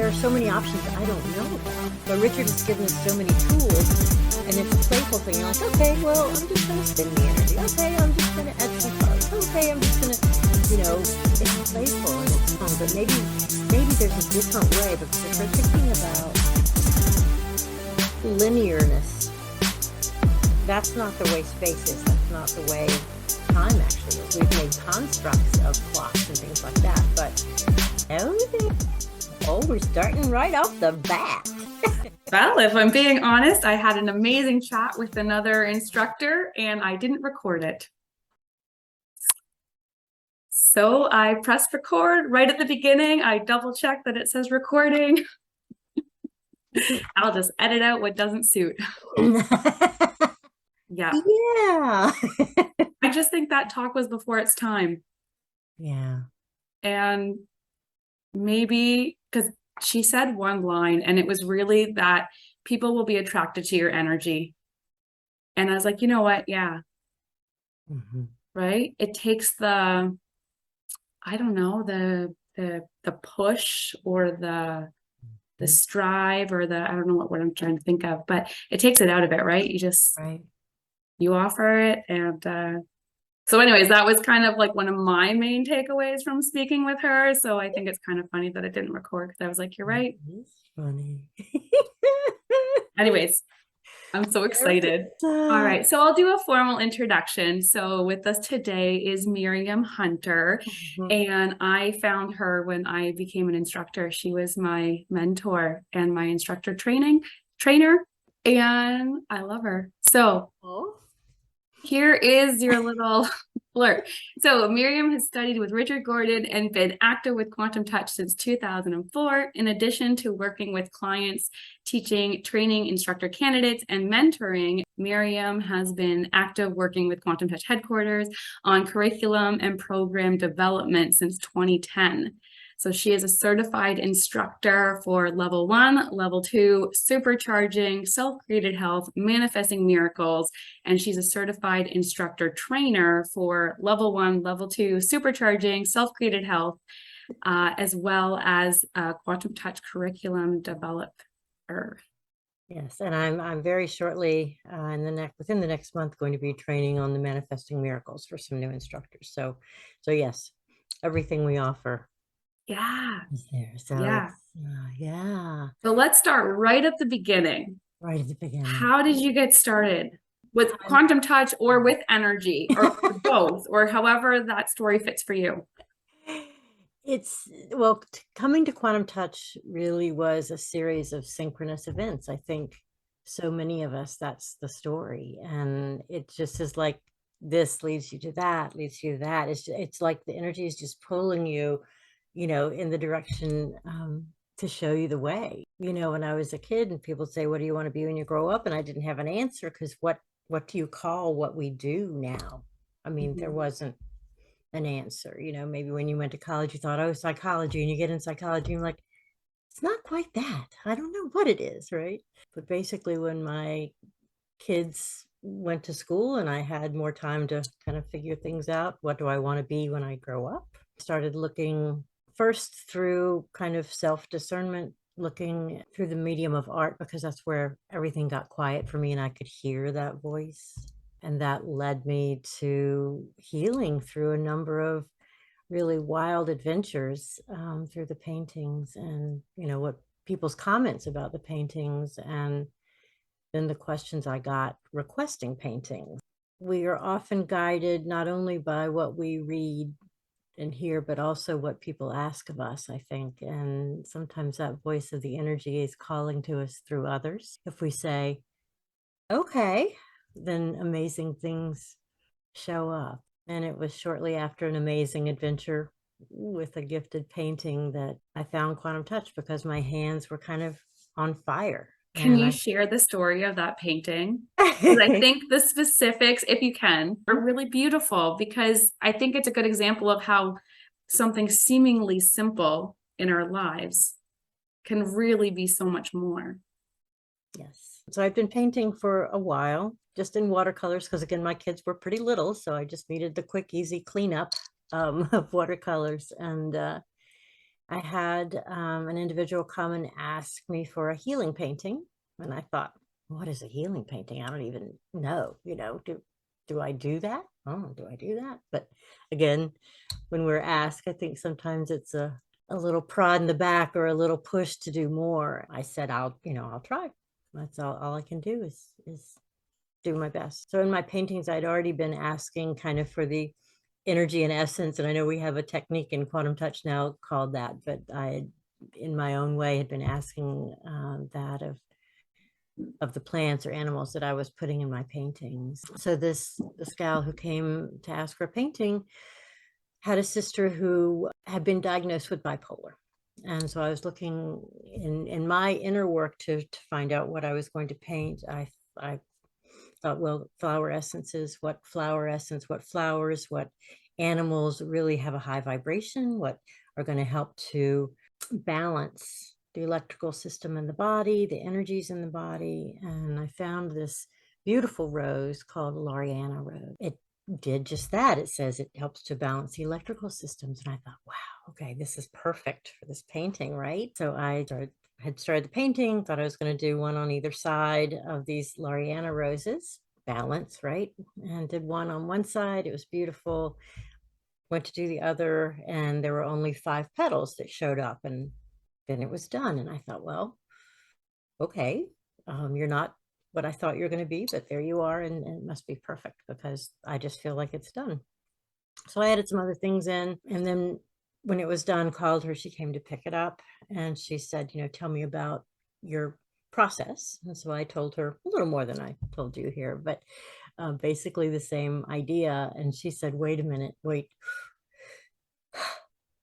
are so many options I don't know about. But Richard has given us so many tools, and it's a playful thing. You're like, okay, well, I'm just going to spin the energy. Okay, I'm just going to add some cards. Okay, I'm just going to, it's playful and it's fun. But maybe there's a different way, because if we're thinking about linearness, that's not the way space is. That's not the way time actually is. We've made constructs of clocks and things like that, but we're starting right off the bat. Well, if I'm being honest, I had an amazing chat with another instructor and I didn't record it. So I pressed record right at the beginning. I double checked that it says recording. I'll just edit out what doesn't suit. Yeah. Yeah. I just think that talk was before its time. Yeah. And maybe because she said one line and it was really that people will be attracted to your energy. And I was like, you know what? Yeah. Mm-hmm. Right. It takes the, I don't know, the push or the strive or the, I don't know what word I'm trying to think of, but it takes it out of it, right? You just, you offer it. And so anyways, that was kind of like one of my main takeaways from speaking with her. So I think it's kind of funny that it didn't record, because I was like, you're right. It's funny. Anyways, I'm so excited. All right, so I'll do a formal introduction. So with us today is Miriam Hunter, and I found her when I became an instructor. She was my mentor and my instructor trainer, and I love her. So here is your little blurb. So Miriam has studied with Richard Gordon and been active with Quantum Touch since 2004. In addition to working with clients, teaching, training instructor candidates, and mentoring, Miriam has been active working with Quantum Touch headquarters on curriculum and program development since 2010. So she is a certified instructor for level 1, level 2, supercharging, self-created health, manifesting miracles, and she's a certified instructor trainer for level 1, level 2, supercharging, self-created health, as well as Quantum Touch curriculum developer. Yes, and I'm very shortly within the next month going to be training on the manifesting miracles for some new instructors. So yes, everything we offer. Yeah. Is there. So yeah. So let's start right at the beginning. Right at the beginning. How did you get started with Quantum Touch or with energy or both, or however that story fits for you? Coming to Quantum Touch really was a series of synchronous events. I think so many of us, that's the story. And it just is like, this leads you to that, leads you to that. It's like the energy is just pulling you, in the direction to show you the way. When I was a kid and people say, what do you want to be when you grow up? And I didn't have an answer, because what do you call what we do now? I mean, there wasn't an answer. Maybe when you went to college, you thought, oh, psychology, and you get in psychology, and you're like, it's not quite that. I don't know what it is, right? But basically, when my kids went to school and I had more time to kind of figure things out, what do I want to be when I grow up? I started looking first through kind of self-discernment, looking through the medium of art, because that's where everything got quiet for me and I could hear that voice. And that led me to healing through a number of really wild adventures through the paintings, and, what people's comments about the paintings, and then the questions I got requesting paintings. We are often guided not only by what we read and hear, but also what people ask of us, I think. And sometimes that voice of the energy is calling to us through others. If we say, okay, then amazing things show up. And it was shortly after an amazing adventure with a gifted painting that I found Quantum Touch, because my hands were kind of on fire. Can you share the story of that painting? Because I think the specifics, if you can, are really beautiful, because I think it's a good example of how something seemingly simple in our lives can really be so much more. Yes. So I've been painting for a while, just in watercolors, because again, my kids were pretty little, so I just needed the quick, easy cleanup of watercolors. And I had an individual come and ask me for a healing painting. And I thought, what is a healing painting? I don't even know, do I do that? Oh, do I do that? But again, when we're asked, I think sometimes it's a little prod in the back or a little push to do more. I said, I'll try. That's all I can do is do my best. So in my paintings, I'd already been asking kind of for the energy and essence. And I know we have a technique in quantum touch now called that, but I, in my own way, had been asking that of the plants or animals that I was putting in my paintings. So this gal who came to ask for a painting had a sister who had been diagnosed with bipolar. And so I was looking in my inner work to find out what I was going to paint. I thought, well, flower essences, what flower essence, what flowers, what animals really have a high vibration, what are going to help to balance the electrical system in the body, the energies in the body. And I found this beautiful rose called Laureana rose. It did just that. It says it helps to balance the electrical systems. And I thought, wow, okay, this is perfect for this painting, right? So I had started the painting, thought I was going to do one on either side of these Laureana roses, balance, right? And did one on one side. It was beautiful. Went to do the other, and there were only 5 petals that showed up, and then it was done. And I thought, well, okay, you're not what I thought you're going to be, but there you are, and it must be perfect because I just feel like it's done. So I added some other things in, and then when it was done, called her. She came to pick it up, and she said, tell me about your process. And so I told her a little more than I told you here, but basically the same idea. And she said, wait a minute, wait,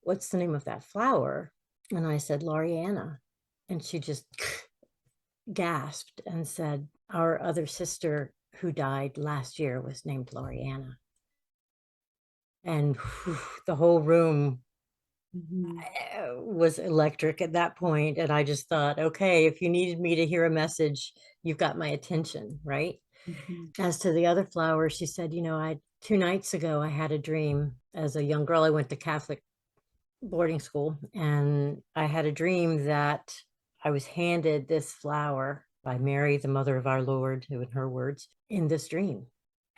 what's the name of that flower? And I said, Laureana. And she just gasped and said, our other sister who died last year was named Laureana. And whew, the whole room was electric at that point. And I just thought, okay, if you needed me to hear a message, you've got my attention, right? As to the other flowers, she said, 2 nights ago, I had a dream. As a young girl, I went to Catholic boarding school, and I had a dream that I was handed this flower by Mary, the mother of our Lord, who in her words, in this dream.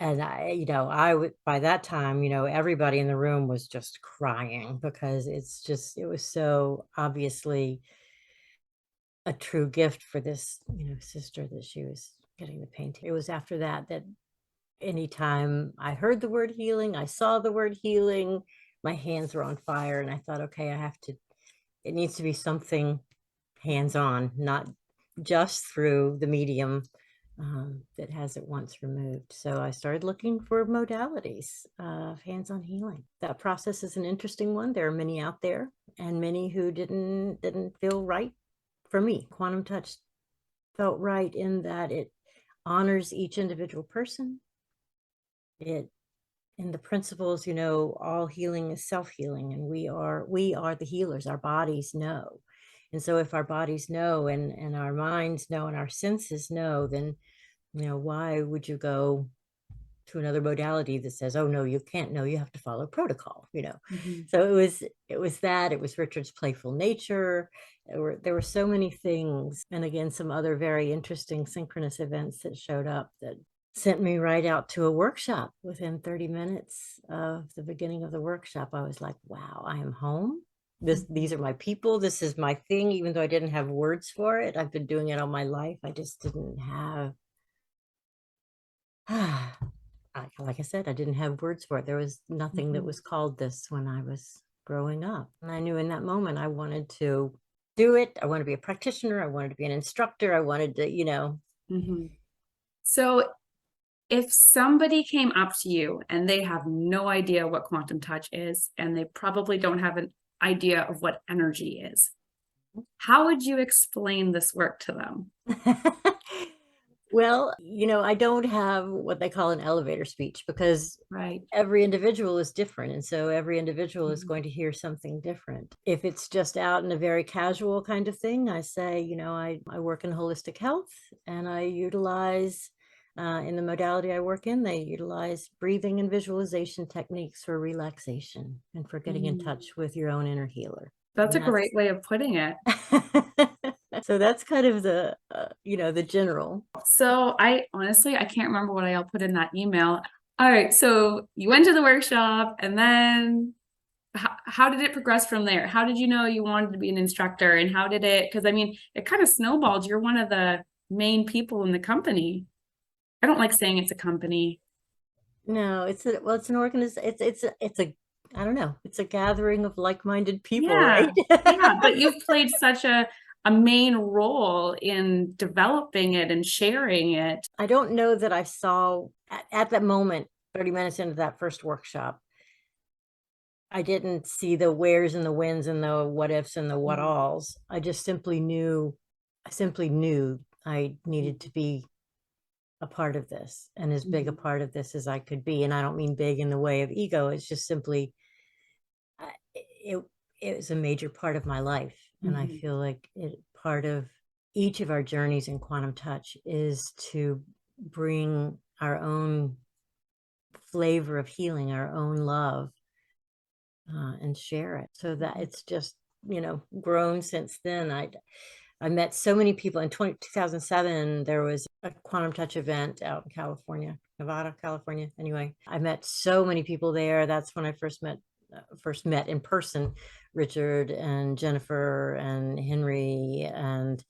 And I would, by that time, everybody in the room was just crying because it was so obviously a true gift for this, sister that she was getting the painting. It was after that anytime I heard the word healing, I saw the word healing, my hands were on fire. And I thought, okay, it needs to be something hands-on, not just through the medium that has it once removed. So I started looking for modalities of hands-on healing. That process is an interesting one. There are many out there, and many who didn't feel right for me. Quantum touch felt right in that it honors each individual person. It in the principles, all healing is self-healing, and we are the healers. Our bodies know. And so if our bodies know, and our minds know, and our senses know, then why would you go to another modality that says, oh no, you can't? No, you have to follow protocol. So it was Richard's playful nature. There were so many things, and again, some other very interesting synchronous events that showed up that sent me right out to a workshop. Within 30 minutes of the beginning of the workshop, I was like, wow, I am home. These are my people. This is my thing. Even though I didn't have words for it, I've been doing it all my life. I just didn't have, like I said, I didn't have words for it. There was nothing that was called this when I was growing up. And I knew in that moment I wanted to do it. I wanted to be a practitioner. I wanted to be an instructor. I wanted to, So if somebody came up to you and they have no idea what quantum touch is, and they probably don't have an idea of what energy is, how would you explain this work to them? Well, I don't have what they call an elevator speech because every individual is different. And so every individual is going to hear something different. If it's just out in a very casual kind of thing, I say, I work in holistic health, and I utilize, in the modality I work in, they utilize breathing and visualization techniques for relaxation and for getting in touch with your own inner healer. That's a great way of putting it. So that's kind of the, the general. So I honestly, I can't remember what I'll put in that email. All right. So you went to the workshop and then how did it progress from there? How did you know you wanted to be an instructor and how did it, because I mean, it kind of snowballed. You're one of the main people in the company. I don't like saying it's a company. No, it's an organization. It's a I don't know. It's a gathering of like-minded people, Yeah. right? Yeah. But you've played such a main role in developing it and sharing it. I don't know that I saw at that moment, 30 minutes into that first workshop, I didn't see the wheres and the whens and the what ifs and the what alls. I simply knew I needed to be a part of this and as big a part of this as I could be. And I don't mean big in the way of ego. It's just simply, it, it was a major part of my life. And I feel like part of each of our journeys in quantum touch is to bring our own flavor of healing, our own love, and share it. So that it's just, grown since then. I met so many people in 2007. There was a quantum touch event out in California, Nevada, California. Anyway, I met so many people there. That's when I first met in person Richard and Jennifer and Henry and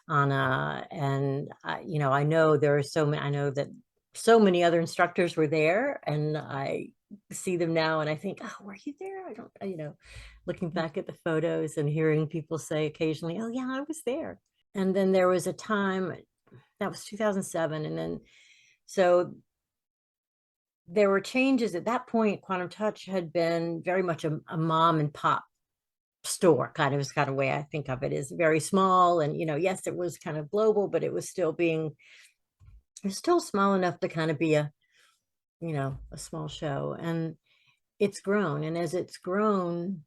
Anna. And I know there are I know that so many other instructors were there, and I see them now and I think, oh, were you there? I don't, looking back at the photos and hearing people say occasionally, oh yeah, I was there. And then there was a time, that was 2007. And then, so there were changes at that point. Quantum Touch had been very much a mom and pop store, kind of, is kind of way I think of it, is very small. And, yes, it was kind of global, but it was still small enough to kind of be a small show. And it's grown. And as it's grown,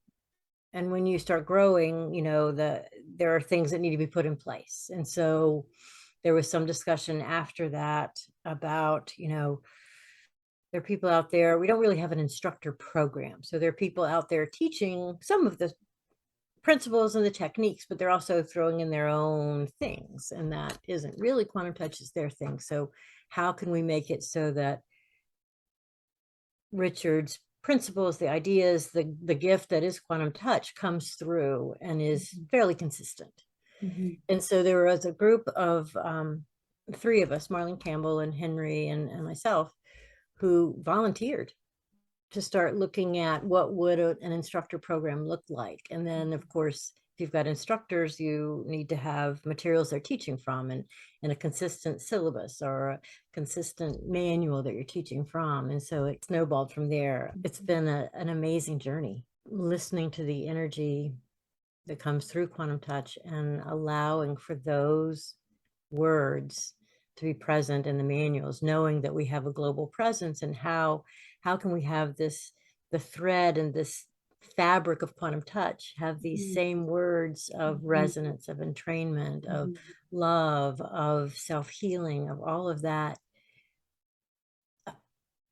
and when you start growing, there are things that need to be put in place. And so there was some discussion after that about, there are people out there, we don't really have an instructor program. So there are people out there teaching some of the principles and the techniques, but they're also throwing in their own things. And that isn't really quantum touch, is their thing. So how can we make it so that Richard's principles, the ideas, the gift that is quantum touch comes through and is fairly consistent? And so there was a group of three of us, Marlene Campbell and Henry and myself, who volunteered to start looking at what would an instructor program look like. And then, of course, if you've got instructors, you need to have materials they're teaching from and a consistent syllabus or a consistent manual that you're teaching from. And so it snowballed from there. It's been an amazing journey, listening to the energy that comes through quantum touch and allowing for those words to be present in the manuals, knowing that we have a global presence. And how can we have the thread and this fabric of quantum touch have these same words of resonance, of entrainment, of love, of self-healing, of all of that,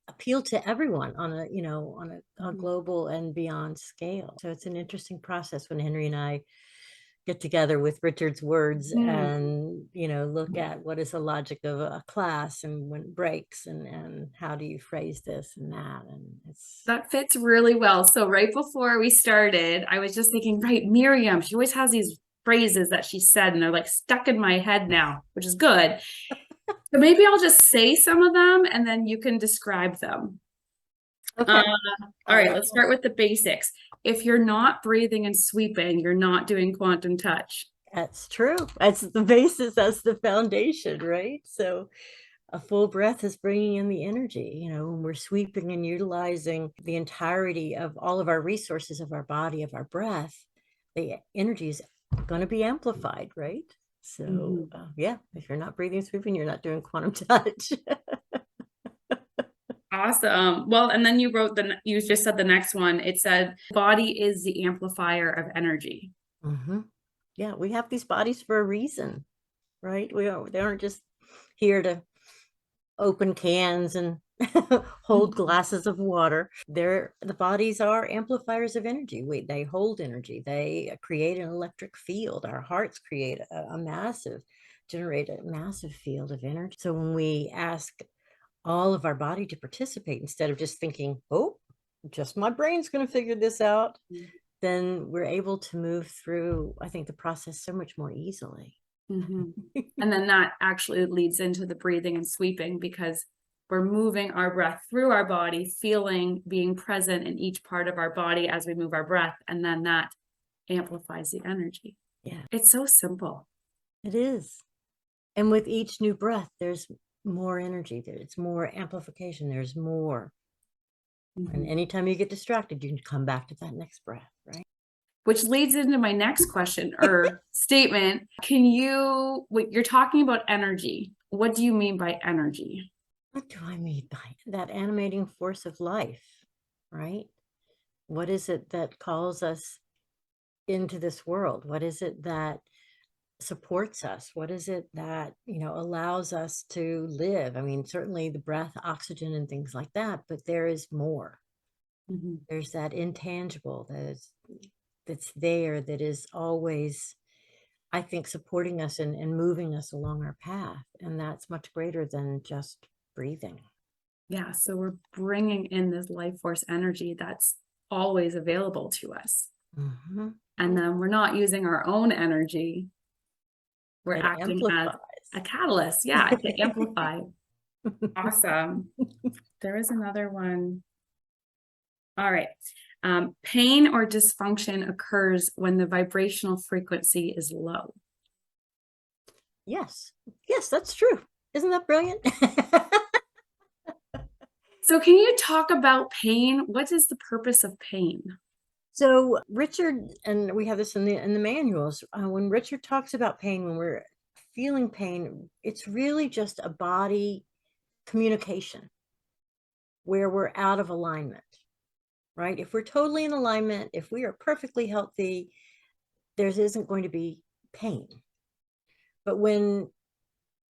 appeal to everyone on a global and beyond scale. So it's an interesting process when Henry and I get together with Richard's words and look at what is the logic of a class and when it breaks and how do you phrase this and that. And that fits really well. So right before we started, I was just thinking, right, Miriam, she always has these phrases that she said and they're like stuck in my head now, which is good. So maybe I'll just say some of them and then you can describe them. okay. All right, let's start with the basics. If you're not breathing and sweeping, you're not doing quantum touch. That's true. That's the basis. That's the foundation, right? So a full breath is bringing in the energy, when we're sweeping and utilizing the entirety of all of our resources of our body, of our breath, the energy is going to be amplified, right? So yeah, if you're not breathing and sweeping, you're not doing quantum touch. Awesome. Well, and then you just said the next one. It said, body is the amplifier of energy. Yeah, we have these bodies for a reason, right? They aren't just here to open cans and hold glasses of water. The bodies are amplifiers of energy. They hold energy. They create an electric field. Our hearts generate a massive field of energy. So when we ask all of our body to participate, instead of just thinking, oh, just my brain's going to figure this out, then we're able to move through, I think, the process so much more easily. And then that actually leads into the breathing and sweeping, because we're moving our breath through our body, feeling, being present in each part of our body as we move our breath. And then that amplifies the energy. Yeah. It's so simple. It is. And with each new breath, there's more energy. It's more amplification. There's more. And anytime you get distracted, you can come back to that next breath, right? Which leads into my next question or statement. What you're talking about energy. What do you mean by energy? What do I mean by that animating force of life, right? What is it that calls us into this world? What is it that supports us? What is it that, allows us to live? I mean, certainly the breath, oxygen, and things like that, but there is more. There's that intangible that's there, that is always, I think, supporting us and moving us along our path. And that's much greater than just breathing. Yeah. So we're bringing in this life force energy that's always available to us. And then we're not using our own energy. We're acting as a catalyst. Yeah. To amplify. Awesome. There is another one. All right. Pain or dysfunction occurs when the vibrational frequency is low. Yes. Yes, that's true. Isn't that brilliant? So can you talk about pain? What is the purpose of pain? So Richard, and we have this in the manuals, when Richard talks about pain, when we're feeling pain, it's really just a body communication where we're out of alignment, right? If we're totally in alignment, if we are perfectly healthy, there isn't going to be pain. But when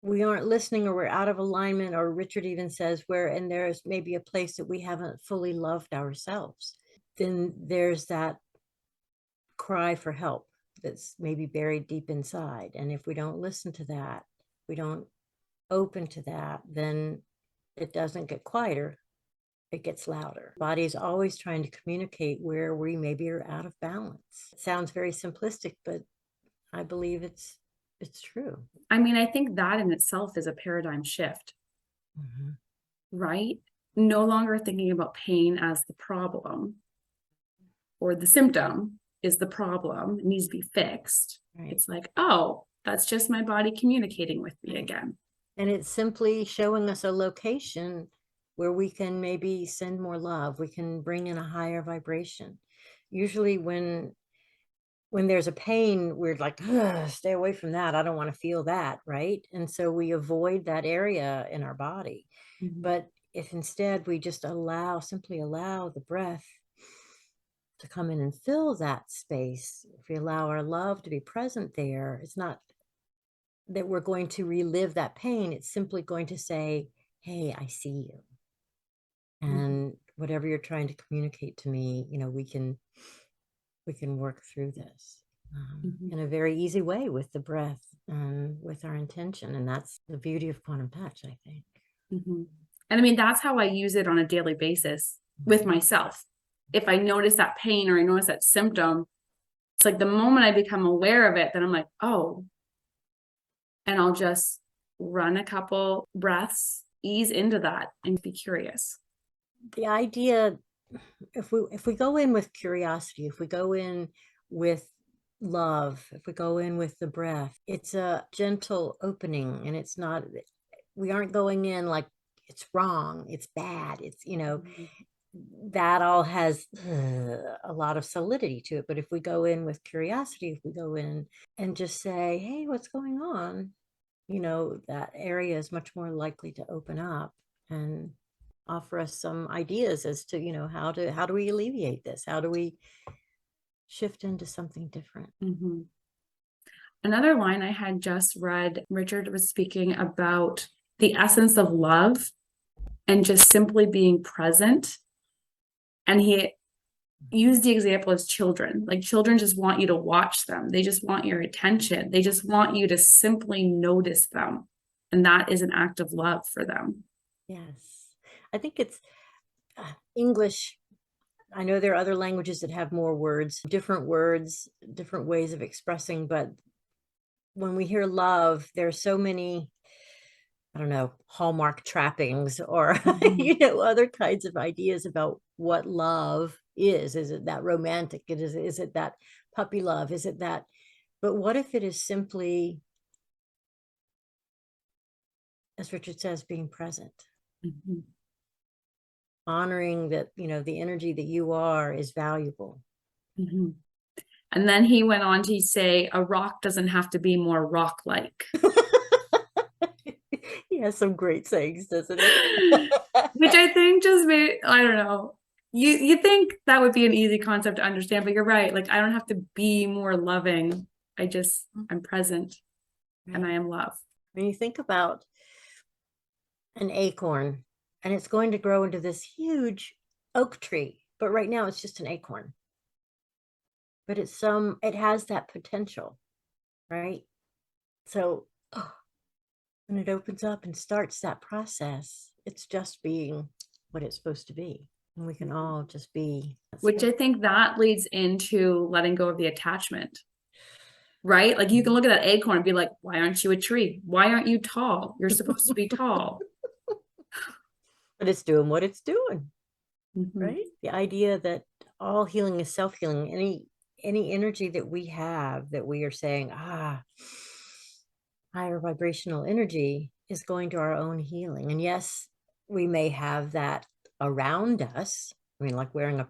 we aren't listening, or we're out of alignment, or Richard even says and there's maybe a place that we haven't fully loved ourselves, then there's that cry for help that's maybe buried deep inside. And if we don't listen to that, we don't open to that, then it doesn't get quieter, it gets louder. Body is always trying to communicate where we maybe are out of balance. It sounds very simplistic, but I believe it's true. I mean, I think that in itself is a paradigm shift, right? No longer thinking about pain as the problem, or the symptom is the problem, it needs to be fixed. Right. It's like, oh, that's just my body communicating with me again. And it's simply showing us a location where we can maybe send more love. We can bring in a higher vibration. Usually when there's a pain, we're like, stay away from that. I don't want to feel that, right? And so we avoid that area in our body. But if instead we just simply allow the breath to come in and fill that space, if we allow our love to be present there, it's not that we're going to relive that pain. It's simply going to say, hey, I see you. And whatever you're trying to communicate to me, we can work through this in a very easy way with the breath and with our intention. And that's the beauty of quantum touch, I think. And I mean, that's how I use it on a daily basis with myself. If I notice that pain or I notice that symptom, it's like the moment I become aware of it, then I'm like, oh, and I'll just run a couple breaths, ease into that, and be curious. The idea, if we go in with curiosity, if we go in with love, if we go in with the breath, it's a gentle opening, and we aren't going in like it's wrong, it's bad, it's, that all has a lot of solidity to it. But if we go in with curiosity, if we go in and just say, hey, what's going on? That area is much more likely to open up and offer us some ideas as to, how do we alleviate this? How do we shift into something different? Another line I had just read, Richard was speaking about the essence of love and just simply being present. And he used the example as children. Like children just want you to watch them. They just want your attention. They just want you to simply notice them. And that is an act of love for them. Yes. I think it's English. I know there are other languages that have more words, different ways of expressing, but when we hear love, there's so many, I don't know, hallmark trappings or, other kinds of ideas about what love is. Is it that romantic? Is it that puppy love? Is it that, but what if it is simply, as Richard says, being present, honoring that, the energy that you are is valuable. And then he went on to say, a rock doesn't have to be more rock-like. He has some great sayings, doesn't he? Which I think just made, I don't know. You think that would be an easy concept to understand, but you're right. Like, I don't have to be more loving. I'm present and I am love. When you think about an acorn, and it's going to grow into this huge oak tree, but right now it's just an acorn. But it has that potential, right? So when it opens up and starts that process, it's just being what it's supposed to be. And we can all just be. Which I think that leads into letting go of the attachment, right? Like you can look at that acorn and be like, why aren't you a tree? Why aren't you tall? You're supposed to be tall. But it's doing what it's doing, right? The idea that all healing is self-healing. Any energy that we have that we are saying, higher vibrational energy is going to our own healing. And yes, we may have that around us. I mean, like wearing a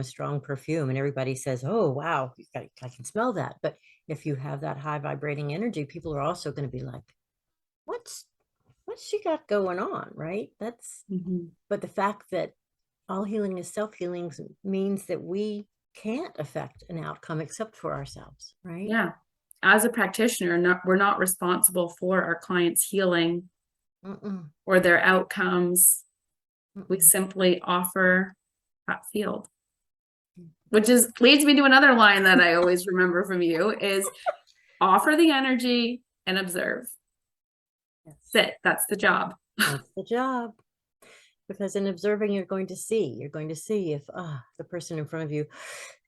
strong perfume, and everybody says, oh, wow, I can smell that. But if you have that high vibrating energy, people are also going to be like, what's she got going on, right? But the fact that all healing is self-healing means that we can't affect an outcome except for ourselves, right? Yeah. As a practitioner, we're not responsible for our clients' healing or their outcomes. We simply offer that field, which leads me to another line that I always remember from you is offer the energy and observe. That's it. That's the job. That's the job. Because in observing, you're going to see if the person in front of you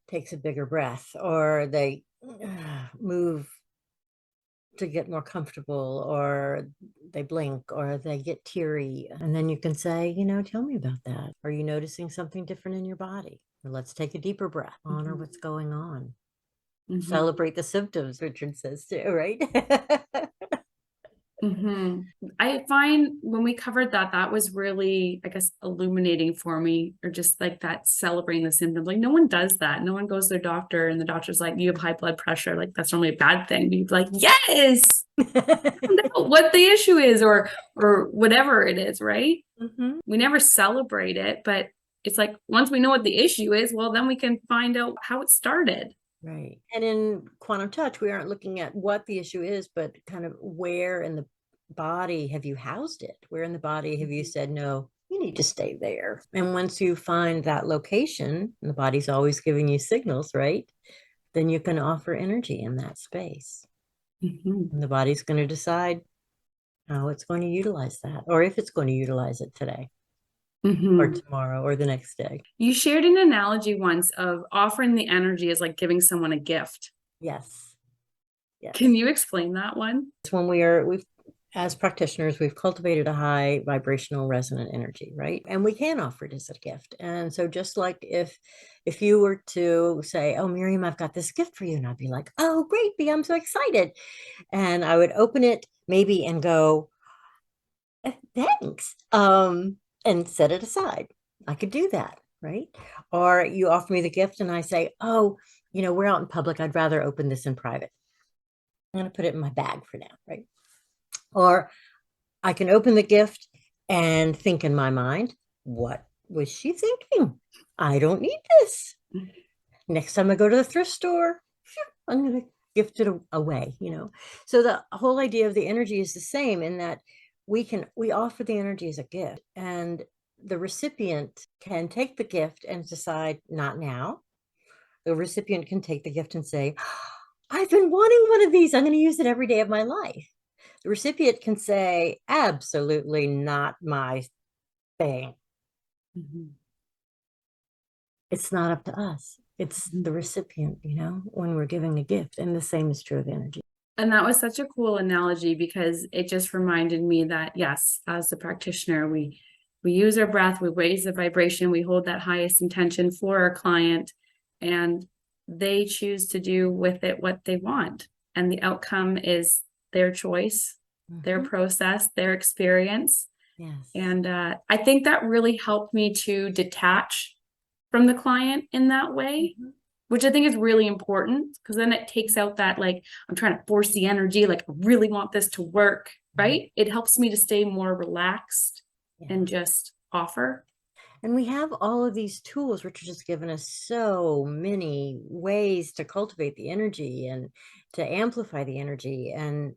takes a bigger breath, or they move to get more comfortable, or they blink, or they get teary. And then you can say, tell me about that. Are you noticing something different in your body? Or let's take a deeper breath, honor what's going on. Celebrate the symptoms, Richard says too, right? I find when we covered that was really, I guess, illuminating for me, or just like that celebrating the symptoms. Like no one does that. No one goes to their doctor and the doctor's like, you have high blood pressure. Like that's normally a bad thing. But you'd be like, yes, what the issue is, or whatever it is, right? We never celebrate it, but it's like once we know what the issue is, well, then we can find out how it started. Right. And in quantum touch, we aren't looking at what the issue is, but kind of where in the body have you housed it? Where in the body have you said, no, you need to stay there? And once you find that location, and the body's always giving you signals, right? Then you can offer energy in that space. And the body's going to decide how it's going to utilize that, or if it's going to utilize it today. Or tomorrow or the next day. You shared an analogy once of offering the energy as like giving someone a gift. Yes. Can you explain that one? It's when as practitioners, we've cultivated a high vibrational resonant energy, right? And we can offer it as a gift. And so just like if you were to say, oh, Miriam, I've got this gift for you. And I'd be like, oh, great, B, I'm so excited. And I would open it maybe and go, thanks. And set it aside. I could do that, right? Or you offer me the gift and I say, oh, we're out in public. I'd rather open this in private. I'm going to put it in my bag for now, right? Or I can open the gift and think in my mind, what was she thinking? I don't need this. Next time I go to the thrift store, I'm going to gift it away, So the whole idea of the energy is the same in that we offer the energy as a gift, and the recipient can take the gift and decide not now. The recipient can take the gift and say, I've been wanting one of these. I'm going to use it every day of my life. The recipient can say, absolutely not my thing. Mm-hmm. It's not up to us. It's the recipient, when we're giving a gift. And the same is true of energy. And that was such a cool analogy, because it just reminded me that, yes, as a practitioner, we use our breath, we raise the vibration, we hold that highest intention for our client, and they choose to do with it what they want. And the outcome is their choice, their process, their experience. Yes. And I think that really helped me to detach from the client in that way, which I think is really important, because then it takes out that, like, I'm trying to force the energy, like, I really want this to work, right? It helps me to stay more relaxed and just offer. And we have all of these tools. Richard has given us so many ways to cultivate the energy and to amplify the energy. And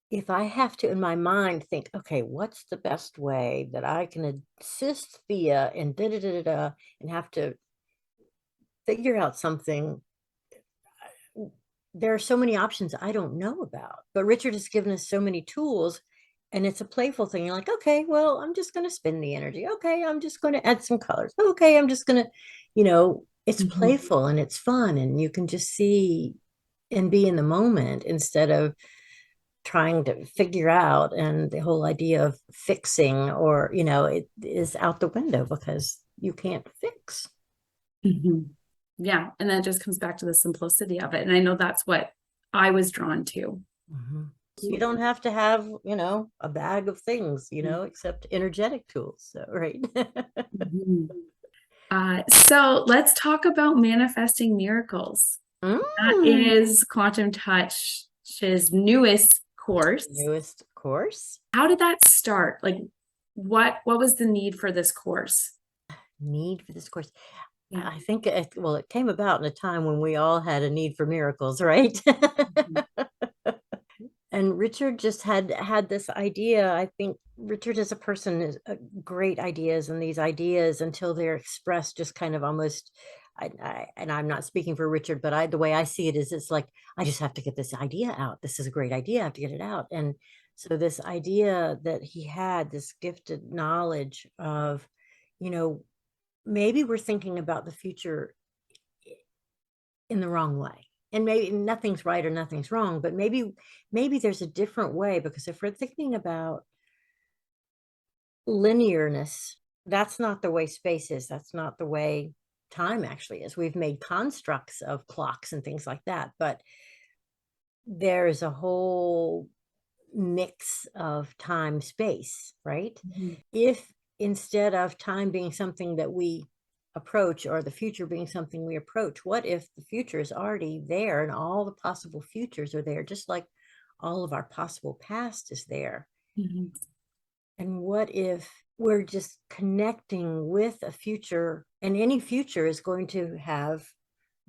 if I have to, in my mind, think, okay, what's the best way that I can assist Thea and da-da-da-da-da, and have to figure out something, there are so many options I don't know about. But Richard has given us so many tools, and it's a playful thing. You're like, okay, well, I'm just going to spin the energy. Okay, I'm just going to add some colors. Okay, I'm just going to, it's playful and it's fun, and you can just see and be in the moment instead of trying to figure out. And the whole idea of fixing, or, it is out the window because you can't fix. Yeah. And that just comes back to the simplicity of it. And I know that's what I was drawn to. You don't have to have, a bag of things, except energetic tools. So, right. So let's talk about manifesting miracles. That is Quantum Touch's newest course. How did that start? Like, what was the need for this course? Need for this course? Yeah. I think it came about in a time when we all had a need for miracles, right? And Richard just had this idea. I think Richard as a person is great ideas, and these ideas, until they're expressed, just kind of almost, and I'm not speaking for Richard, but the way I see it is, it's like, I just have to get this idea out. This is a great idea. I have to get it out. And so this idea that he had, this gifted knowledge of, maybe we're thinking about the future in the wrong way. And maybe nothing's right or nothing's wrong, but maybe there's a different way, because if we're thinking about linearness, that's not the way space is. That's not the way time actually is. We've made constructs of clocks and things like that, but there's a whole mix of time, space, right? If instead of time being something that we approach, or the future being something we approach, what if the future is already there and all the possible futures are there, just like all of our possible past is there? And what if we're just connecting with a future, and any future is going to have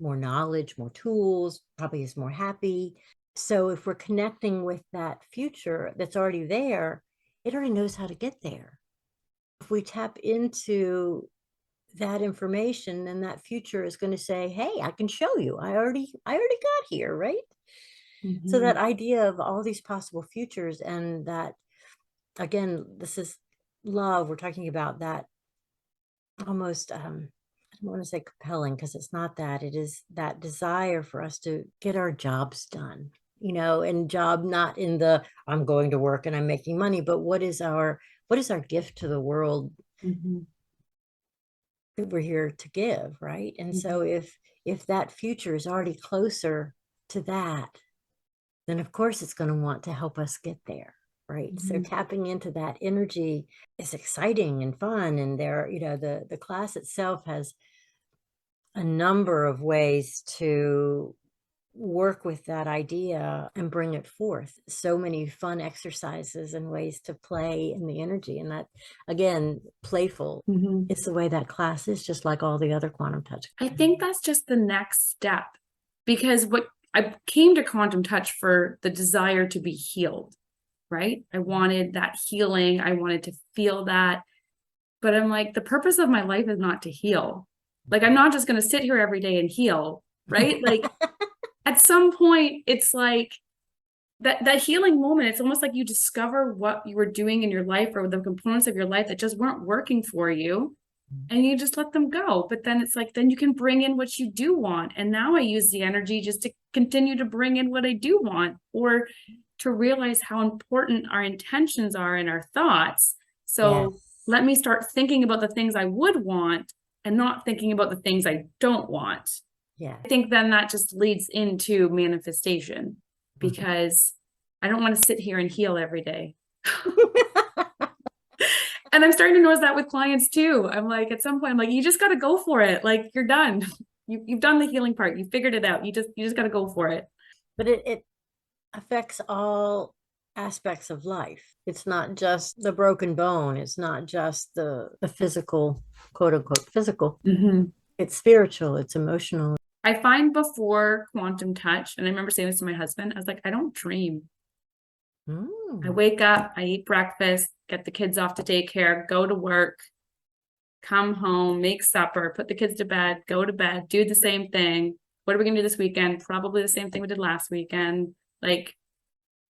more knowledge, more tools, probably is more happy. So if we're connecting with that future that's already there, it already knows how to get there. If we tap into that information, then that future is going to say, hey, I can show you. I already got here, right? So that idea of all these possible futures, and that, again, this is love. We're talking about that almost, I don't want to say compelling, because it's not that. It is that desire for us to get our jobs done, and job not in the, I'm going to work and I'm making money, but what is our gift to the world that we're here to give, right? And so if that future is already closer to that, then of course it's going to want to help us get there, right? So tapping into that energy is exciting and fun. And there, the class itself has a number of ways to work with that idea and bring it forth. So many fun exercises and ways to play in the energy. And that, again, playful is the way that class is, just like all the other quantum touch. I think that's just the next step, because what I came to Quantum Touch for the desire to be healed. right? I wanted that healing. I wanted to feel that. But I'm like, the purpose of my life is not to heal. Like, I'm not just going to sit here every day and heal, right? Like, at some point, it's like that healing moment. It's almost like you discover what you were doing in your life or the components of your life that just weren't working for you, and you just let them go. But then it's like, then you can bring in what you do want. And now I use the energy just to continue to bring in what I do want, or to realize how important our intentions are and our thoughts. So Yes. let me start thinking about the things I would want and not thinking about the things I don't want. Yeah. I think then that just leads into manifestation, because I don't want to sit here and heal every day. And I'm starting to notice that with clients too. I'm like, at some point, I'm like, you just got to go for it. Like, you're done. You've done the healing part. You figured it out. You just got to go for it. But it affects all aspects of life. It's not just the broken bone. It's not just the physical, quote unquote, physical. Mm-hmm. It's spiritual. It's emotional. I find before quantum touch, and I remember saying this to my husband, I was like, I don't dream. I wake up, I eat breakfast, get the kids off to daycare, go to work, come home, make supper, put the kids to bed, go to bed, do the same thing. What are we going to do this weekend? Probably the same thing we did last weekend. Like,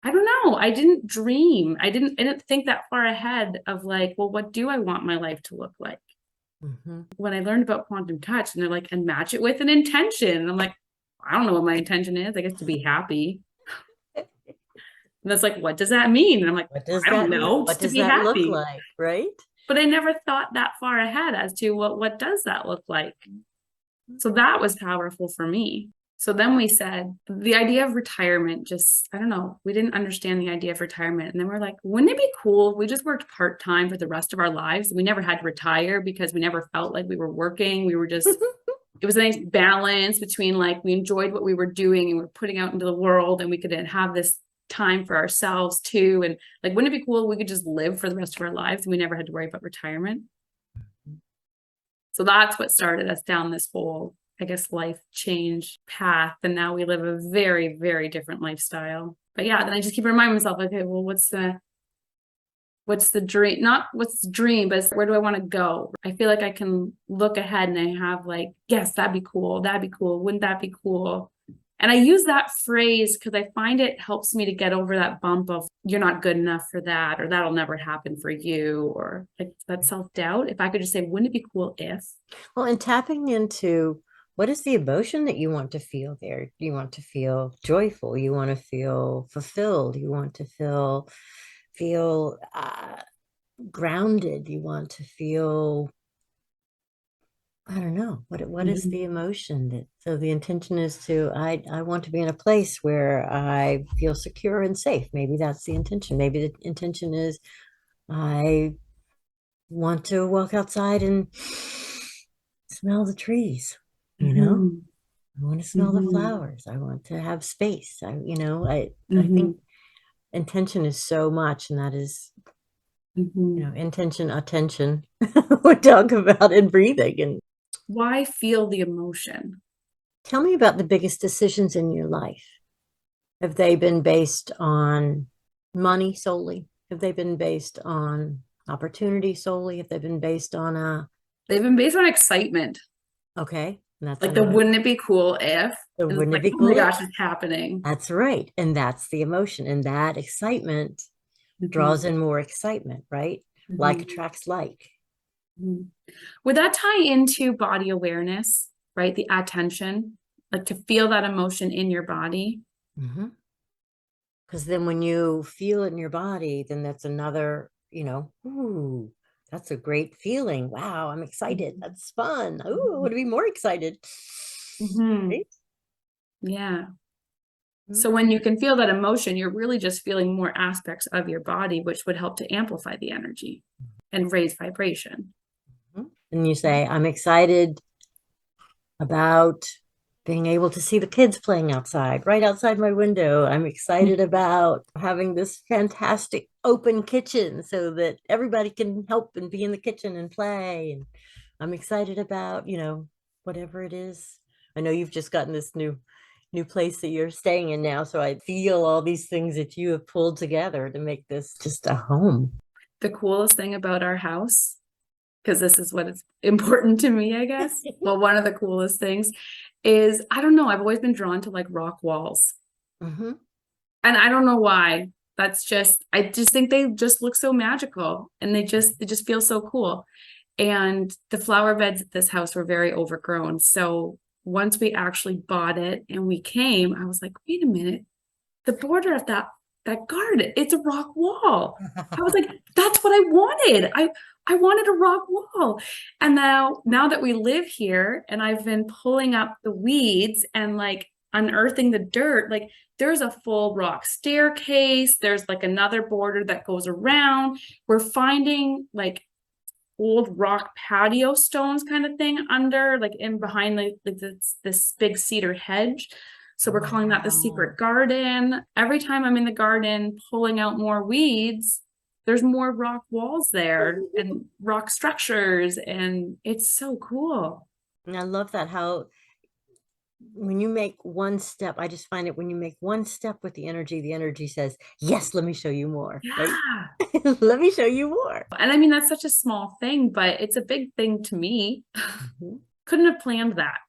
I don't know. I didn't dream. I didn't think that far ahead of like, well, what do I want my life to look like? When I learned about quantum touch, and they're like, and match it with an intention. And I'm like, I don't know what my intention is. I guess to be happy. And that's like, what does that mean? And I'm like, What does I don't that mean? know, What just to does be that look happy. like, right? But I never thought that far ahead as to what does that look like? So that was powerful for me. So then we said the idea of retirement, just, I don't know, we didn't understand the idea of retirement. And then we're like, wouldn't it be cool if we just worked part-time for the rest of our lives? We never had to retire because we never felt like we were working. We were just, it was a nice balance between like, we enjoyed what we were doing and we're putting out into the world, and we could have this time for ourselves too. And like, wouldn't it be cool if we could just live for the rest of our lives and we never had to worry about retirement? So that's what started us down this whole, I guess, life change path. And now we live a very, very different lifestyle. But yeah, then I just keep reminding myself, okay, well, what's the dream? Not what's the dream, but where do I want to go? I feel like I can look ahead and I have like, yes, that'd be cool. That'd be cool. Wouldn't that be cool? And I use that phrase because I find it helps me to get over that bump of you're not good enough for that, or that'll never happen for you, or like that self-doubt. If I could just say, wouldn't it be cool if? Well, and tapping into what is the emotion that you want to feel there? You want to feel joyful. You want to feel fulfilled. You want to feel grounded. You want to feel, I don't know, what is the emotion that, so the intention is to, I want to be in a place where I feel secure and safe. Maybe that's the intention. Maybe the intention is I want to walk outside and smell the trees, you know? I want to smell the flowers. I want to have space. I think intention is so much, and that is, intention, attention. We talk about in breathing. And Why feel the emotion? tell me about the biggest decisions in your life. Have they been based on money solely? Have they been based on opportunity solely? Have they been based on They've been based on excitement. okay, that's like the wouldn't it be cool if? Wouldn't it like, be oh cool? my gosh, it's happening. That's right. And that's the emotion. And that excitement draws in more excitement, right? Like attracts like. Would that tie into body awareness, right? The attention, like to feel that emotion in your body. Because then when you feel it in your body, then that's another, ooh, that's a great feeling. Wow, I'm excited. That's fun. Ooh, I want to be more excited. Right? Yeah. So when you can feel that emotion, you're really just feeling more aspects of your body, which would help to amplify the energy and raise vibration. And you say, I'm excited about being able to see the kids playing outside, right outside my window. I'm excited about having this fantastic open kitchen so that everybody can help and be in the kitchen and play. And I'm excited about, whatever it is. I know you've just gotten this new new place that you're staying in now. So I feel all these things that you have pulled together to make this just a home. The coolest thing about our house, because this is what is important to me, I guess. Well, one of the coolest things is, I don't know, I've always been drawn to like rock walls. Mm-hmm. And I don't know why. I just think they just look so magical and they just feel so cool. And the flower beds at this house were very overgrown. So once we actually bought it and we came, I was like, wait a minute, the border of that garden, it's a rock wall. I was like, that's what I wanted. I wanted a rock wall. And now that we live here and I've been pulling up the weeds and like unearthing the dirt, like there's a full rock staircase. There's like another border that goes around. We're finding like old rock patio stones kind of thing under, like in behind like this big cedar hedge. So we're calling that the secret garden. Every time I'm in the garden pulling out more weeds, there's more rock walls there and rock structures, and it's so cool. And I love that how when you make one step, I just find it when you make one step with the energy says, yes, let me show you more. Yeah. Right? Let me show you more. And I mean, that's such a small thing, but it's a big thing to me. Mm-hmm. Couldn't have planned that.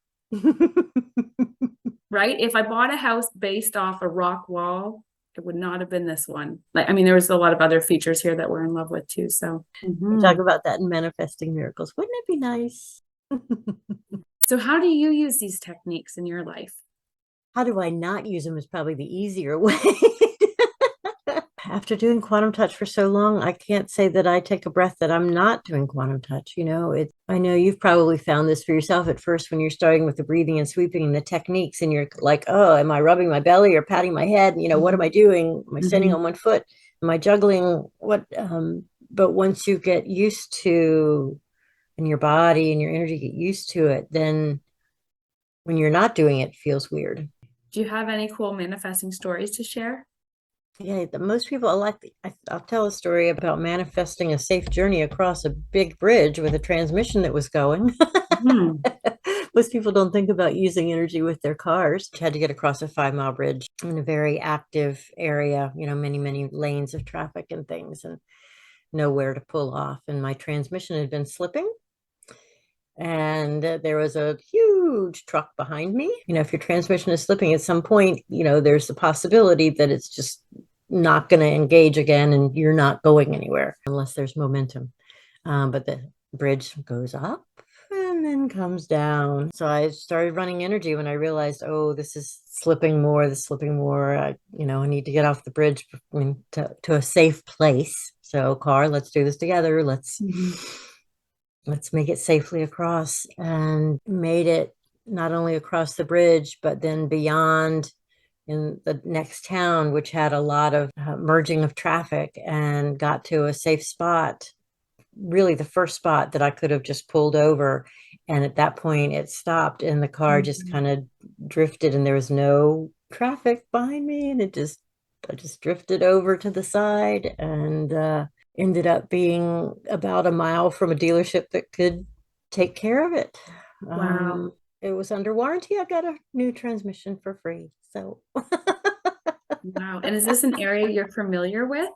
Right? If I bought a house based off a rock wall, it would not have been this one. Like, I mean, there was a lot of other features here that we're in love with too. So we talk about that in manifesting miracles. Wouldn't it be nice? So how do you use these techniques in your life? How do I not use them is probably the easier way. After doing quantum touch for so long, I can't say that I take a breath that I'm not doing quantum touch. You know, I know you've probably found this for yourself at first when you're starting with the breathing and sweeping and the techniques, and you're like, oh, am I rubbing my belly or patting my head? You know, what am I doing? Am I standing on one foot? Am I juggling? What? But once you get used to, and your body and your energy get used to it, then when you're not doing it, it feels weird. Do you have any cool manifesting stories to share? Yeah, most people I'll tell a story about manifesting a safe journey across a big bridge with a transmission that was going. Most people don't think about using energy with their cars. I had to get across a 5-mile bridge in a very active area, you know, many lanes of traffic and things, and nowhere to pull off. And my transmission had been slipping. And there was a huge truck behind me. You know, if your transmission is slipping at some point, you know, there's the possibility that it's just not going to engage again and you're not going anywhere unless there's momentum. But the bridge goes up and then comes down. So I started running energy when I realized, oh, this is slipping more. I need to get off the bridge to a safe place. So car, let's do this together. Let's make it safely across, and made it not only across the bridge, but then beyond in the next town, which had a lot of merging of traffic, and got to a safe spot, really the first spot that I could have just pulled over. And at that point it stopped and the car just kind of drifted and there was no traffic behind me. And I just drifted over to the side and ended up being about a mile from a dealership that could take care of it. Wow. It was under warranty. I got a new transmission for free. So wow. And is this an area you're familiar with?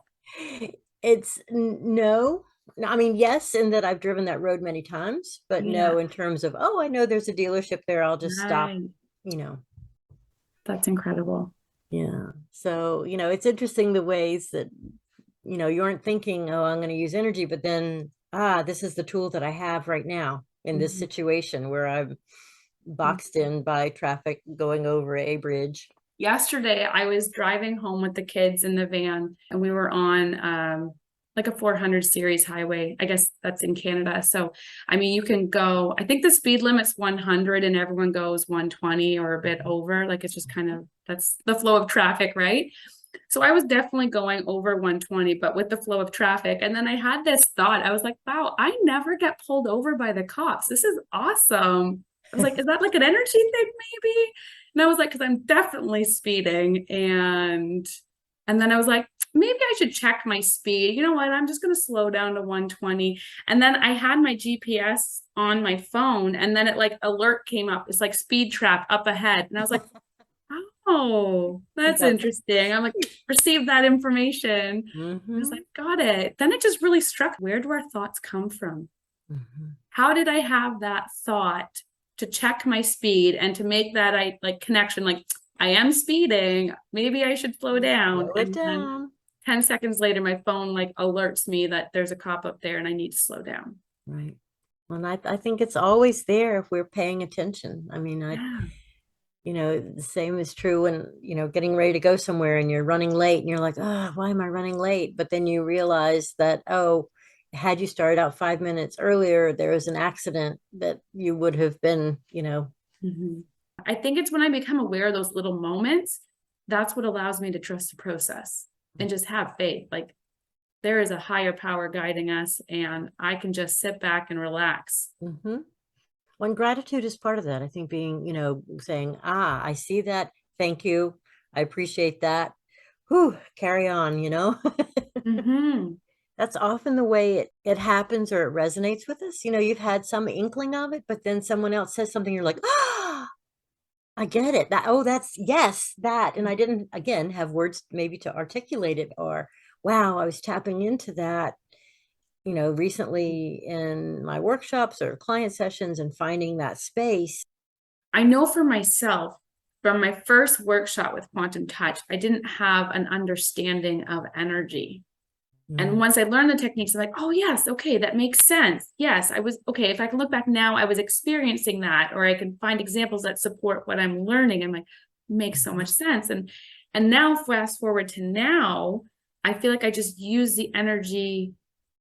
No. I mean, yes, in that I've driven that road many times, but no, in terms of, oh, I know there's a dealership there, I'll just stop, you know. That's incredible. Yeah. So, you know, it's interesting the ways that, you know, you aren't thinking, oh, I'm going to use energy, but then, this is the tool that I have right now in this situation where I'm boxed in by traffic going over a bridge. Yesterday, I was driving home with the kids in the van and we were on like a 400 series highway. I guess that's in Canada. So, I mean, you can go, I think the speed limit's 100 and everyone goes 120 or a bit over. Like it's just kind of, that's the flow of traffic, right? So I was definitely going over 120, but with the flow of traffic. And then I had this thought, I was like, wow, I never get pulled over by the cops. This is awesome. I was like, is that like an energy thing maybe? And I was like, because I'm definitely speeding. And then I was like, maybe I should check my speed. You know what? I'm just going to slow down to 120. And then I had my GPS on my phone and then it like alert came up. It's like speed trap up ahead. And I was like, Oh, that's interesting. I'm like, received that information. I was like, got it. Then it just really struck, where do our thoughts come from? How did I have that thought to check my speed and to make that connection, like I am speeding, maybe I should slow down. Slow it down. 10 seconds later, my phone like alerts me that there's a cop up there and I need to slow down. Right. Well, I think it's always there if we're paying attention. I mean, the same is true when, getting ready to go somewhere and you're running late and you're like, oh, why am I running late? But then you realize that, oh, had you started out 5 minutes earlier, there was an accident that you would have been, I think it's when I become aware of those little moments, that's what allows me to trust the process and just have faith. Like there is a higher power guiding us and I can just sit back and relax. When gratitude is part of that, I think being, saying, I see that. Thank you. I appreciate that. Whew, carry on, That's often the way it happens or it resonates with us. You've had some inkling of it, but then someone else says something, you're like, I get it. That's yes, that. And I didn't, again, have words maybe to articulate it, or, wow, I was tapping into that, recently in my workshops or client sessions and finding that space. I know for myself, from my first workshop with quantum touch, I didn't have an understanding of energy. And once I learned the techniques, I'm like, oh, yes, okay, that makes sense. Yes, I was, okay, if I can look back now, I was experiencing that, or I can find examples that support what I'm learning. I'm like, makes so much sense. And now fast forward to now, I feel like I just use the energy,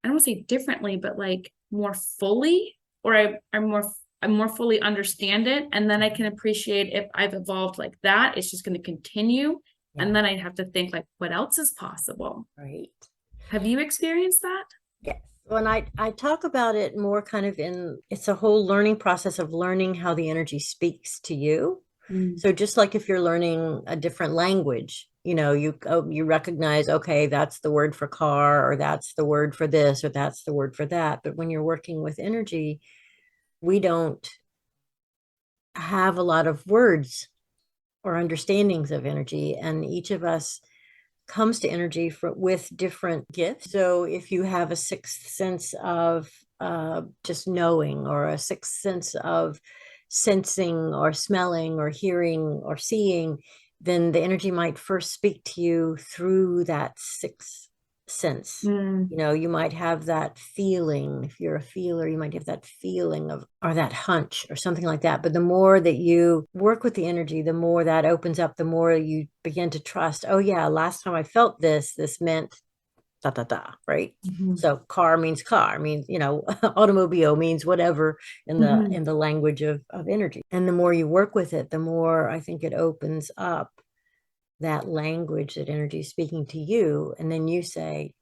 I don't want to say differently, but like more fully, or I more fully understand it. And then I can appreciate if I've evolved like that, it's just going to continue. Yeah. And then I have to think like, what else is possible? Right. Have you experienced that? Yes. When I talk about it more kind of it's a whole learning process of learning how the energy speaks to you. So just like if you're learning a different language, you recognize, okay, that's the word for car, or that's the word for this, or that's the word for that. But when you're working with energy, we don't have a lot of words or understandings of energy. And each of us comes to energy with different gifts. So if you have a sixth sense of just knowing, or a sixth sense of sensing or smelling or hearing or seeing, then the energy might first speak to you through that sixth sense. You might have that feeling. If you're a feeler, you might have that feeling of, or that hunch or something like that. But the more that you work with the energy, the more that opens up, the more you begin to trust, oh yeah, last time I felt this meant da da da, right? So car means automobile means whatever in the language of energy. And the more you work with it, the more I think it opens up that language that energy is speaking to you. And then you say,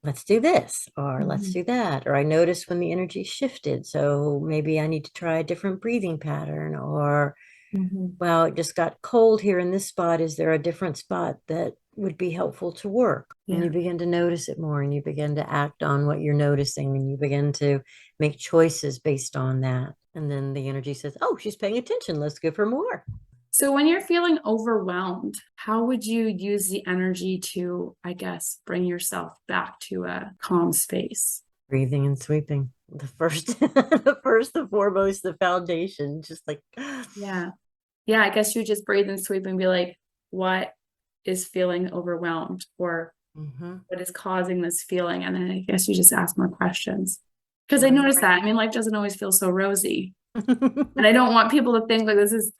let's do this, or let's do that. Or I noticed when the energy shifted, so maybe I need to try a different breathing pattern. Or, well, it just got cold here in this spot. Is there a different spot that would be helpful to work? And you begin to notice it more, and you begin to act on what you're noticing, and you begin to make choices based on that. And then the energy says, oh, she's paying attention. Let's give her more. So when you're feeling overwhelmed, how would you use the energy to, I guess, bring yourself back to a calm space? Breathing and sweeping. The first and foremost, the foundation, just like. Yeah. I guess you just breathe and sweep and be like, what is feeling overwhelmed, or what is causing this feeling? And then I guess you just ask more questions. Because I noticed that. I mean, life doesn't always feel so rosy. And I don't want people to think like this is,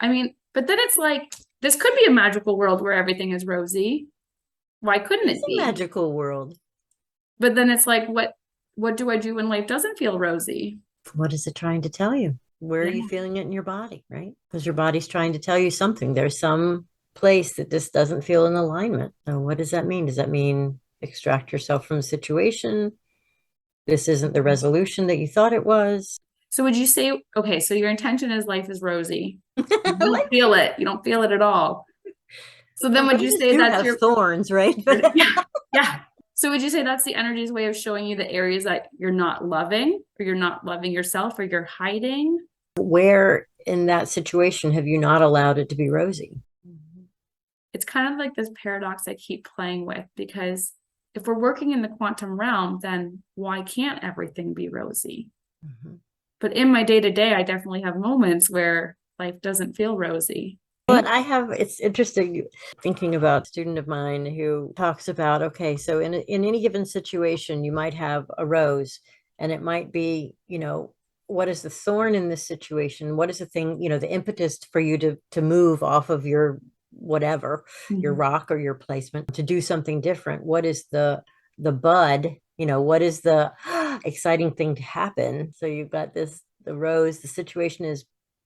but then it's like, this could be a magical world where everything is rosy. Why couldn't it be? A magical world. But then it's like, what do I do when life doesn't feel rosy? What is it trying to tell you? Where are you feeling it in your body, right? Because your body's trying to tell you something. There's some place that this doesn't feel in alignment. So what does that mean? Does that mean extract yourself from the situation? This isn't the resolution that you thought it was. So would you say, okay, so your intention is life is rosy. You don't feel it. You don't feel it at all. So then would you say that's your thorns, right? Yeah. So would you say that's the energy's way of showing you the areas that you're not loving, or you're not loving yourself, or you're hiding? Where in that situation have you not allowed it to be rosy? it's kind of like this paradox I keep playing with, because if we're working in the quantum realm, then why can't everything be rosy? Mhm. But in my day to day, I definitely have moments where life doesn't feel rosy. But it's interesting thinking about a student of mine who talks about, okay, so in any given situation, you might have a rose, and it might be, what is the thorn in this situation? What is the thing, the impetus for you to move off of your whatever, your rock or your placement to do something different? What is the bud? What is the exciting thing to happen? So you've got the rose, the situation is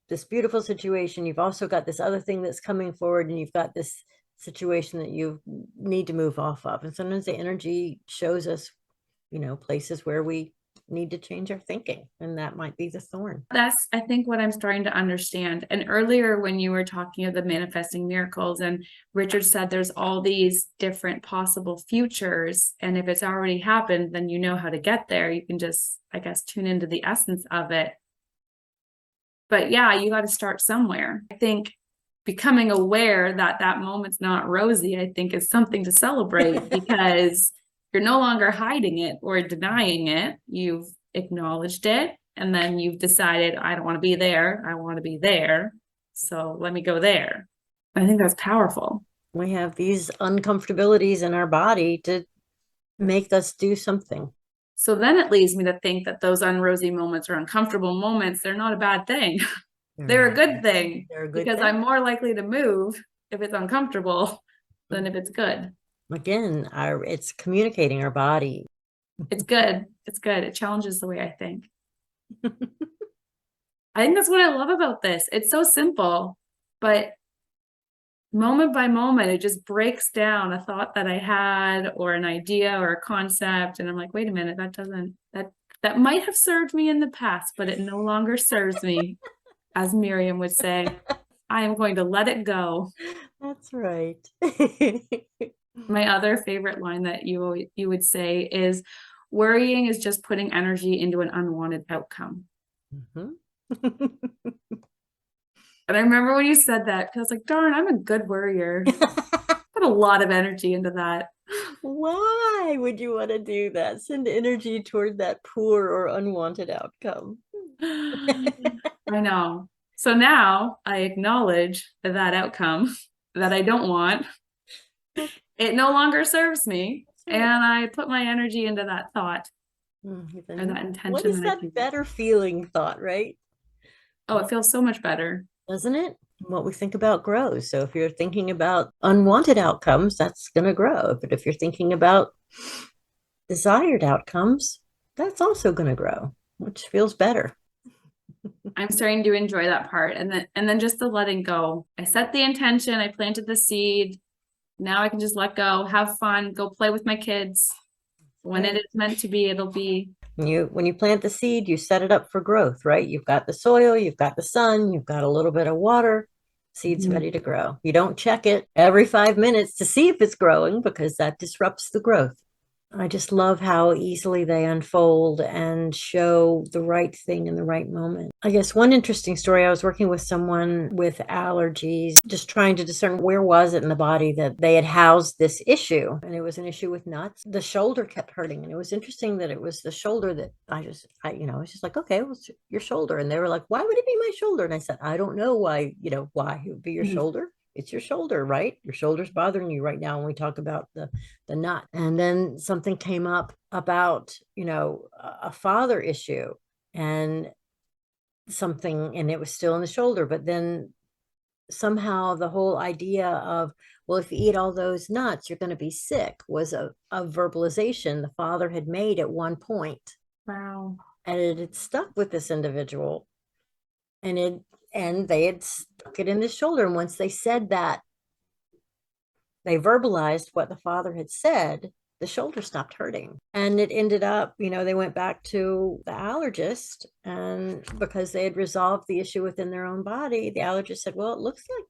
this beautiful situation. You've also got this other thing that's coming forward, and you've got this situation that you need to move off of. And sometimes the energy shows us, places where we need to change our thinking, and that might be the thorn. That's, I think, what I'm starting to understand. And earlier, when you were talking of the manifesting miracles, and Richard said there's all these different possible futures, and if it's already happened, then you know how to get there. You can just, I guess, tune into the essence of it. But yeah, you got to start somewhere. I think becoming aware that that moment's not rosy, I think, is something to celebrate, because you're no longer hiding it or denying it. You've acknowledged it, and then you've decided, I don't want to be there. I want to be there. So let me go there. I think that's powerful. We have these uncomfortabilities in our body to make us do something. So then it leads me to think that those unrosy moments or uncomfortable moments, they're not a bad thing. They're a good thing. They're a good because thing. I'm more likely to move if it's uncomfortable than if it's good. Again, it's communicating our body. It's good. It's good. It challenges the way I think. I think that's what I love about this. It's so simple, but moment by moment, it just breaks down a thought that I had, or an idea or a concept. And I'm like, wait a minute, that might have served me in the past, but it no longer serves me. As Miriam would say, I am going to let it go. That's right. My other favorite line that you would say is, worrying is just putting energy into an unwanted outcome. Mm-hmm. And I remember when you said that, because I was like, darn, I'm a good worrier. Put a lot of energy into that. Why would you want to do that? Send energy toward that poor or unwanted outcome. I know. So now I acknowledge that outcome that I don't want. It no longer serves me. Right. And I put my energy into that thought or that intention. What is that better feeling thought, right? Oh, it feels so much better. Doesn't it? What we think about grows. So if you're thinking about unwanted outcomes, that's going to grow. But if you're thinking about desired outcomes, that's also going to grow, which feels better. I'm starting to enjoy that part. And then just the letting go. I set the intention, I planted the seed. Now I can just let go, have fun, go play with my kids. When it is meant to be, it'll be. When you plant the seed, you set it up for growth, right? You've got the soil, you've got the sun, you've got a little bit of water, seed's ready to grow. You don't check it every 5 minutes to see if it's growing, because that disrupts the growth. I just love how easily they unfold and show the right thing in the right moment. I guess one interesting story, I was working with someone with allergies, just trying to discern where was it in the body that they had housed this issue. And it was an issue with nuts. The shoulder kept hurting. And it was interesting that it was the shoulder that I was just like, okay, well, it's your shoulder. And they were like, why would it be my shoulder? And I said, I don't know why it would be your shoulder. It's your shoulder, right? Your shoulder's bothering you right now when we talk about the nut. And then something came up about, a father issue and something, and it was still in the shoulder. But then somehow the whole idea of, well, if you eat all those nuts, you're going to be sick, was a verbalization the father had made at one point. Wow. And it had stuck with this individual. And they had stuck it in the shoulder. And once they said that, they verbalized what the father had said, the shoulder stopped hurting. And it ended up, they went back to the allergist, and because they had resolved the issue within their own body, the allergist said, well, it looks like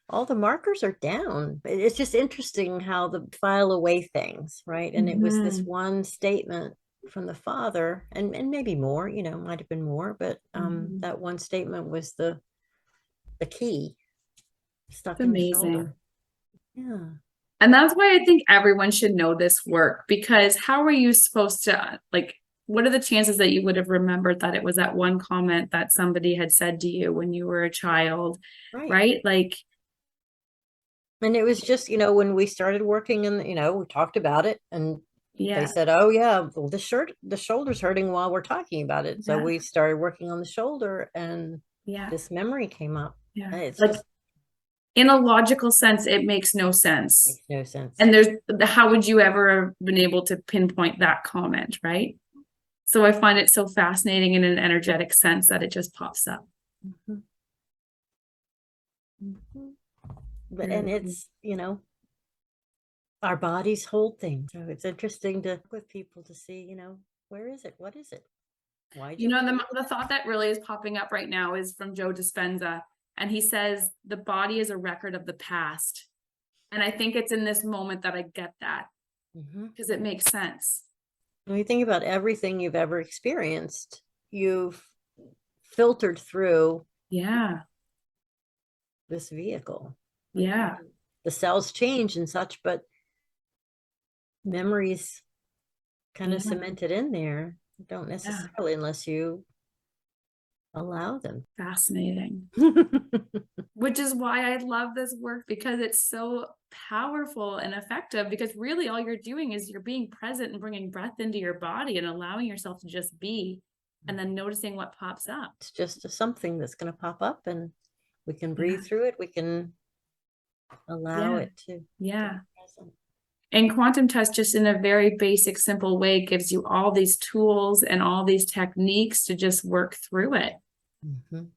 all the markers are down. It's just interesting how the file away things, right? And it was this one statement from the father, and maybe more, might have been more, but that one statement was the key stuck in the shoulder. Yeah. And that's why I think everyone should know this work, because how are you supposed to, like, what are the chances that you would have remembered that it was that one comment that somebody had said to you when you were a child, Right. right? Like, And it was just, when we started working and, we talked about it and they yeah, said, oh yeah, well, the shoulder's hurting while we're talking about it. So yeah, we started working on the shoulder and yeah, this memory came up. yeah. And it's Like, just in a logical sense, it makes no sense. makes no sense. And how would you ever have been able to pinpoint that comment, right? So I find it so fascinating in an energetic sense that it just pops up. Mhm. Mhm. But Very and cool. it's, our bodies hold things. So it's interesting to work with people to see, where is it? What is it? Why You do we know, do the thought that really is popping up right now is from Joe Dispenza, and he says the body is a record of the past. And I think it's in this moment that I get that it? Hmm. because it makes sense. When you think about everything you've ever experienced, you've filtered through Yeah, this vehicle. yeah, The cells change and such, but memories kind of yeah, cemented in there don't yeah. necessarily unless you allow them. Fascinating. Which is why I love this work, because it's so powerful and effective, because really all you're doing is you're being present and bringing breath into your body and allowing yourself to just be, and then noticing what pops up. It's just something that's going to pop up and we can Yeah, breathe through it. We can allow yeah, it to be yeah. present. And quantum touch, just in a very basic, simple way, gives you all these tools and all these techniques to just work through it Mhm.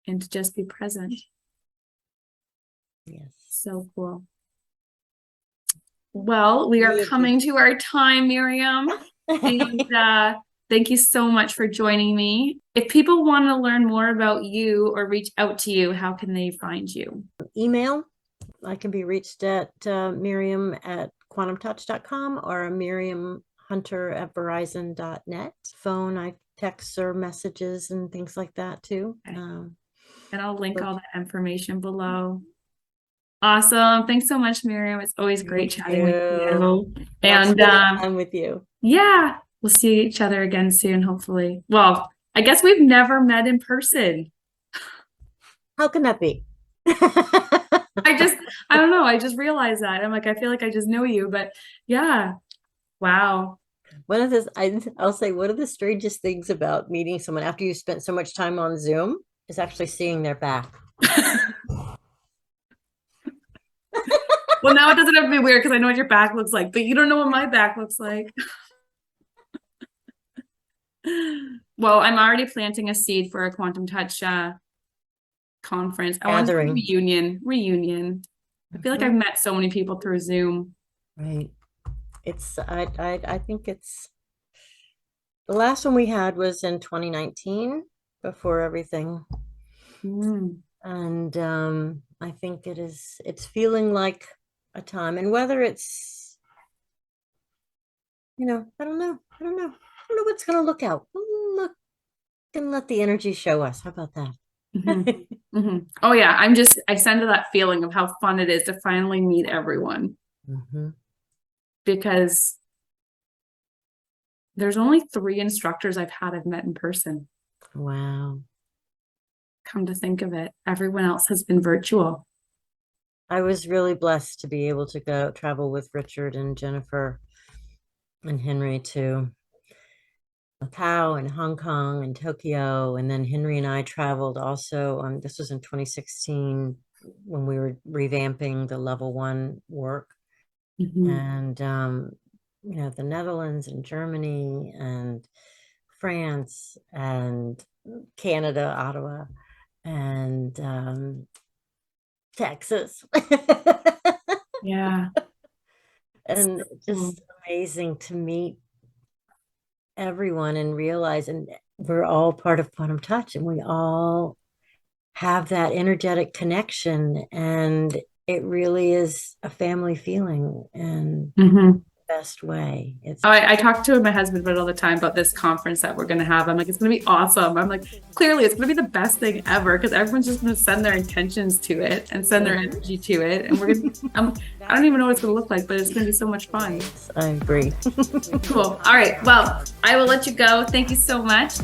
and to just be present. Yes. So cool. Well, we are Really coming appreciate to our time, Miriam. And it. thank you so much for joining me. If people want to learn more about you or reach out to you, how can they find you? Email. I can be reached at Miriam at quantumtouch.com or Miriam Hunter at Verizon.net. Phone, I text or messages and things like that too. Okay. And I'll link But all that information below. Awesome. Thanks so much, Miriam. It's always great thank chatting with you. you. Love And spending time with you. yeah, we'll see each other again soon, hopefully. Well, I guess we've never met in person. How can that be? I just, I don't know. I just realized that. I'm like, I feel like I just know you, but yeah. Wow. One of this, I'll say, one of the strangest things about meeting someone after you spent so much time on Zoom is actually seeing their back. Well, now it doesn't have to be weird because I know what your back looks like, but you don't know what my back looks like. Well, I'm already planting a seed for a quantum touch conference. I want to do a Gathering. reunion. I feel like I've Mhm. met so many people through Zoom. Right. I think it's the last one we had was in 2019 before everything. Mm. And I think it's feeling like a time. And whether it's, I don't know. I don't know. I don't know what's gonna look out. Look and let the energy show us. How about that? Mhm. Mhm. Oh yeah, I send to that feeling of how fun it is to finally meet everyone, Hmm. because there's only 3 instructors I've met in person. Wow. Come to think of it, everyone else has been virtual. I was really blessed to be able to go travel with Richard and Jennifer and Henry to Macau and Hong Kong and Tokyo. And then Henry and I traveled also. This was in 2016 when we were revamping the level one work. Mhm. And, the Netherlands and Germany and France and Canada, Ottawa, and Texas. Yeah. And Cool. just amazing to meet everyone and realize, and we're all part of Quantum Touch, and we all have that energetic connection, and it really is a family feeling. And Mhm. best way. I talk to my husband about it all the time about this conference that we're going to have. I'm like, it's going to be awesome. I'm like, clearly it's going to be the best thing ever because everyone's just going to send their intentions to it and send their energy to it. And we're going to, I don't even know what it's going to look like, but it's going to be so much fun. I agree. Cool. All right. Well, I will let you go. Thank you so much.